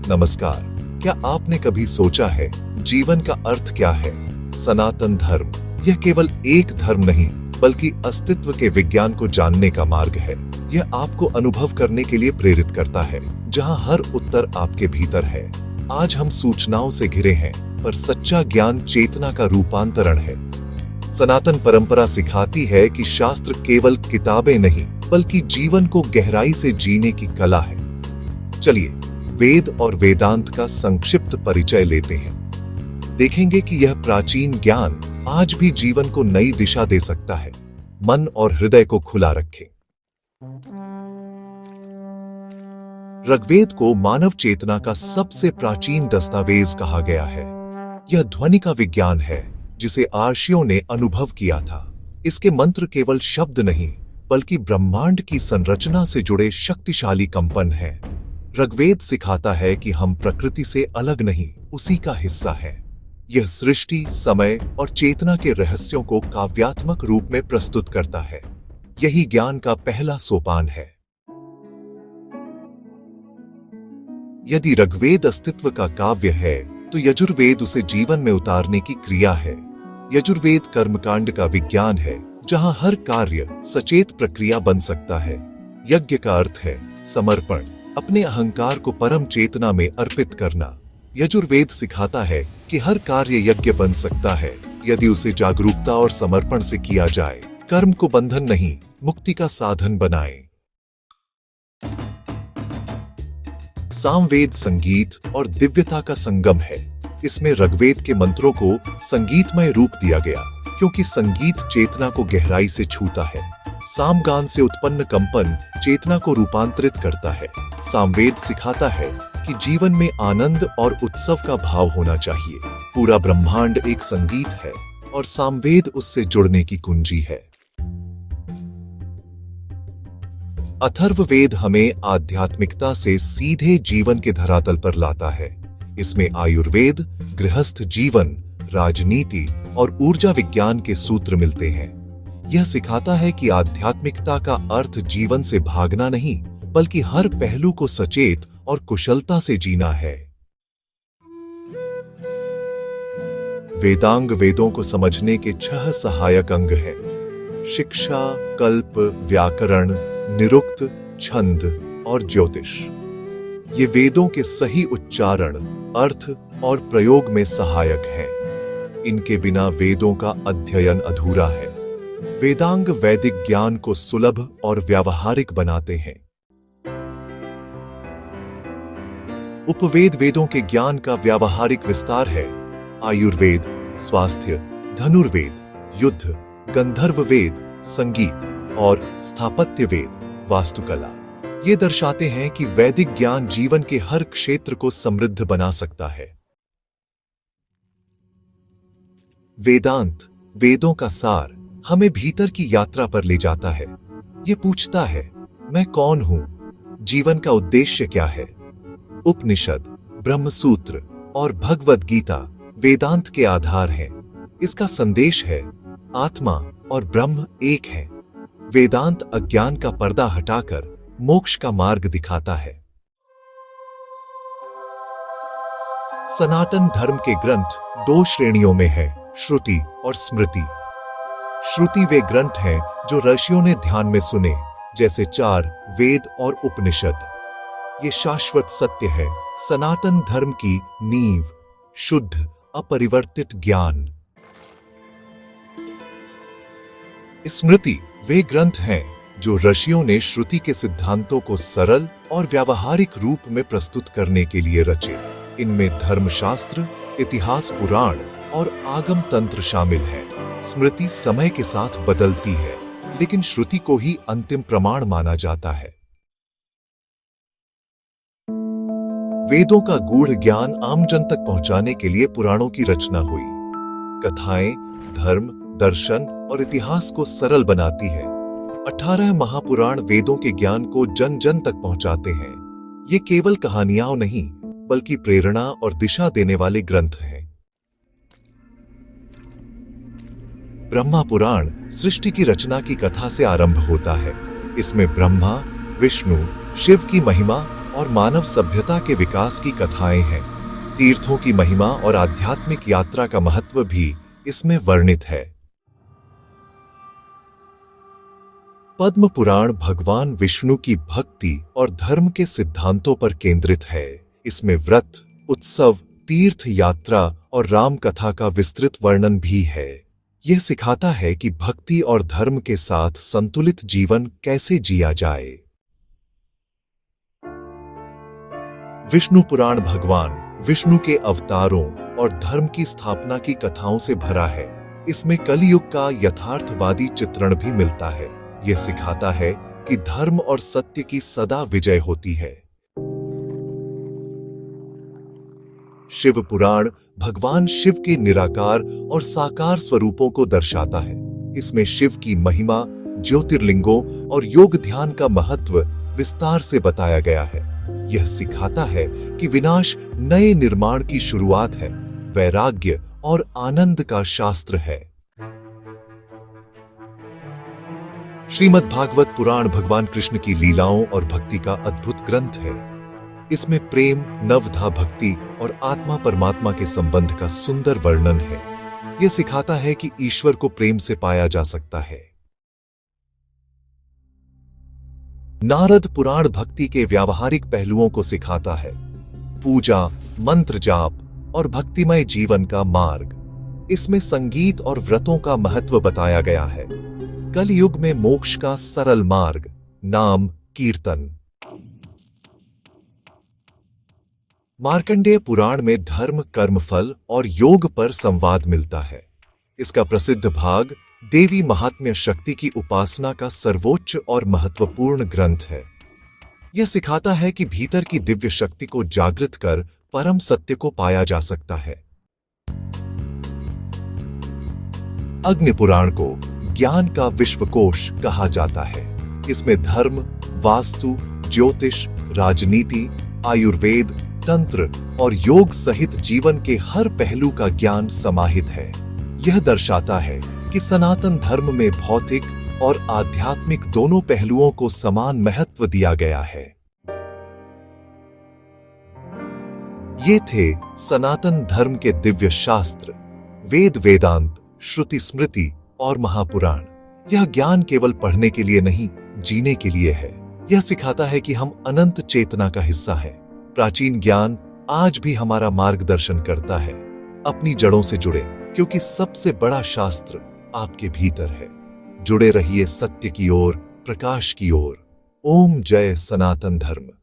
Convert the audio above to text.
नमस्कार। क्या आपने कभी सोचा है जीवन का अर्थ क्या है? सनातन धर्म यह केवल एक धर्म नहीं बल्कि अस्तित्व के विज्ञान को जानने का मार्ग है। यह आपको अनुभव करने के लिए प्रेरित करता है जहां हर उत्तर आपके भीतर है। आज हम सूचनाओं से घिरे हैं पर सच्चा ज्ञान चेतना का रूपांतरण है। सनातन परंपरा सिखाती है कि शास्त्र केवल किताबें नहीं बल्कि जीवन को गहराई से जीने की कला है। चलिए वेद और वेदांत का संक्षिप्त परिचय लेते हैं। देखेंगे कि यह प्राचीन ज्ञान आज भी जीवन को नई दिशा दे सकता है। मन और हृदय को खुला रखें। ऋग्वेद को मानव चेतना का सबसे प्राचीन दस्तावेज कहा गया है। यह ध्वनि का विज्ञान है जिसे आर्षियों ने अनुभव किया था। इसके मंत्र केवल शब्द नहीं बल्कि ब्रह्मांड की संरचना से जुड़े शक्तिशाली कंपन हैं। ऋग्वेद सिखाता है कि हम प्रकृति से अलग नहीं, उसी का हिस्सा है। यह सृष्टि, समय और चेतना के रहस्यों को काव्यात्मक रूप में प्रस्तुत करता है। यही ज्ञान का पहला सोपान है। यदि ऋग्वेद अस्तित्व का काव्य है तो यजुर्वेद उसे जीवन में उतारने की क्रिया है। यजुर्वेद कर्मकांड का विज्ञान है जहां हर कार्य सचेत प्रक्रिया बन सकता है। यज्ञ का अर्थ है समर्पण, अपने अहंकार को परम चेतना में अर्पित करना। यजुर्वेद सिखाता है कि हर कार्य यज्ञ बन सकता है यदि उसे जागरूकता और समर्पण से किया जाए। कर्म को बंधन नहीं, मुक्ति का साधन बनाएं। सामवेद संगीत और दिव्यता का संगम है। इसमें ऋग्वेद के मंत्रों को संगीतमय रूप दिया गया क्योंकि संगीत चेतना को गहराई से छूता है। सामगान से उत्पन्न कंपन चेतना को रूपांतरित करता है। सामवेद सिखाता है कि जीवन में आनंद और उत्सव का भाव होना चाहिए। पूरा ब्रह्मांड एक संगीत है और सामवेद उससे जुड़ने की कुंजी है। अथर्ववेद हमें आध्यात्मिकता से सीधे जीवन के धरातल पर लाता है। इसमें आयुर्वेद, गृहस्थ जीवन, राजनीति और ऊर्जा विज्ञान के सूत्र मिलते हैं। यह सिखाता है कि आध्यात्मिकता का अर्थ जीवन से भागना नहीं बल्कि हर पहलू को सचेत और कुशलता से जीना है। वेदांग वेदों को समझने के 6 सहायक अंग हैं: शिक्षा, कल्प, व्याकरण, निरुक्त, छंद और ज्योतिष। ये वेदों के सही उच्चारण, अर्थ और प्रयोग में सहायक हैं। इनके बिना वेदों का अध्ययन अधूरा है। वेदांग वैदिक ज्ञान को सुलभ और व्यावहारिक बनाते हैं। उपवेद वेदों के ज्ञान का व्यावहारिक विस्तार है। आयुर्वेद स्वास्थ्य, धनुर्वेद युद्ध, गंधर्व वेद संगीत और स्थापत्य वेद वास्तुकला। ये दर्शाते हैं कि वैदिक ज्ञान जीवन के हर क्षेत्र को समृद्ध बना सकता है। वेदांत वेदों का सार हमें भीतर की यात्रा पर ले जाता है। ये पूछता है, मैं कौन हूं? जीवन का उद्देश्य क्या है? उपनिषद, ब्रह्मसूत्र और भगवद गीता वेदांत के आधार हैं। इसका संदेश है, आत्मा और ब्रह्म एक हैं। वेदांत अज्ञान का पर्दा हटाकर मोक्ष का मार्ग दिखाता है। सनातन धर्म के ग्रंथ 2 श्रेणियों में हैं, श्रुति और स्मृति। श्रुति वे ग्रंथ हैं जो ऋषियों ने ध्यान में सुने, जैसे 4 वेद और उपनिषद। ये शाश्वत सत्य है, सनातन धर्म की नींव, शुद्ध अपरिवर्तित ज्ञान। स्मृति वे ग्रंथ हैं जो ऋषियों ने श्रुति के सिद्धांतों को सरल और व्यावहारिक रूप में प्रस्तुत करने के लिए रचे। इनमें धर्मशास्त्र, इतिहास, पुराण और आगम तंत्र शामिल हैं। स्मृति समय के साथ बदलती है, लेकिन श्रुति को ही अंतिम प्रमाण माना जाता है। वेदों का गूढ़ ज्ञान आमजन तक पहुंचाने के लिए पुराणों की रचना हुई। कथाएं धर्म, दर्शन और इतिहास को सरल बनाती है। 18 महापुराण वेदों के ज्ञान को जन जन तक पहुंचाते हैं। ये केवल कहानियां नहीं बल्कि प्रेरणा और दिशा देने वाले ग्रंथ हैं। ब्रह्मा पुराण सृष्टि की रचना की कथा से आरंभ होता है। इसमें ब्रह्मा, विष्णु, शिव की महिमा और मानव सभ्यता के विकास की कथाएं हैं। तीर्थों की महिमा और आध्यात्मिक यात्रा का महत्व भी इसमें वर्णित है। पद्म पुराण भगवान विष्णु की भक्ति और धर्म के सिद्धांतों पर केंद्रित है। इसमें व्रत, उत्सव, तीर्थ यात्रा और राम कथा का विस्तृत वर्णन भी है। यह सिखाता है कि भक्ति और धर्म के साथ संतुलित जीवन कैसे जिया जाए। विष्णु पुराण भगवान विष्णु के अवतारों और धर्म की स्थापना की कथाओं से भरा है। इसमें कलियुग का यथार्थवादी चित्रण भी मिलता है। यह सिखाता है कि धर्म और सत्य की सदा विजय होती है। शिव पुराण भगवान शिव के निराकार और साकार स्वरूपों को दर्शाता है। इसमें शिव की महिमा, ज्योतिर्लिंगों और योग ध्यान का महत्व विस्तार से बताया गया है। यह सिखाता है कि विनाश नए निर्माण की शुरुआत है, वैराग्य और आनंद का शास्त्र है। श्रीमद् भागवत पुराण भगवान कृष्ण की लीलाओं और भक्ति का अद्भुत ग्रंथ है। इसमें प्रेम, नवधा भक्ति और आत्मा परमात्मा के संबंध का सुंदर वर्णन है। यह सिखाता है कि ईश्वर को प्रेम से पाया जा सकता है। नारद पुराण भक्ति के व्यावहारिक पहलुओं को सिखाता है। पूजा, मंत्र जाप और भक्तिमय जीवन का मार्ग। इसमें संगीत और व्रतों का महत्व बताया गया है। कलयुग में मोक्ष का सरल मार्ग, नाम कीर्तन। मार्कंडेय पुराण में धर्म, कर्मफल और योग पर संवाद मिलता है। इसका प्रसिद्ध भाग देवी महात्म्य शक्ति की उपासना का सर्वोच्च और महत्वपूर्ण ग्रंथ है। यह सिखाता है कि भीतर की दिव्य शक्ति को जागृत कर परम सत्य को पाया जा सकता है। अग्नि पुराण को ज्ञान का विश्वकोश कहा जाता है। इसमें धर्म, वास्तु, ज्योतिष, राजनीति, आयुर्वेद, तंत्र और योग सहित जीवन के हर पहलू का ज्ञान समाहित है। यह दर्शाता है कि सनातन धर्म में भौतिक और आध्यात्मिक दोनों पहलुओं को समान महत्व दिया गया है। ये थे सनातन धर्म के दिव्य शास्त्र, वेद, वेदांत, श्रुति, स्मृति और महापुराण। यह ज्ञान केवल पढ़ने के लिए नहीं, जीने के लिए है। यह सिखाता है कि हम अनंत चेतना का हिस्सा हैं। प्राचीन ज्ञान आज भी हमारा मार्गदर्शन करता है। अपनी जड़ों से जुड़े, क्योंकि सबसे बड़ा शास्त्र आपके भीतर है। जुड़े रहिए सत्य की ओर, प्रकाश की ओर। ओम जय सनातन धर्म।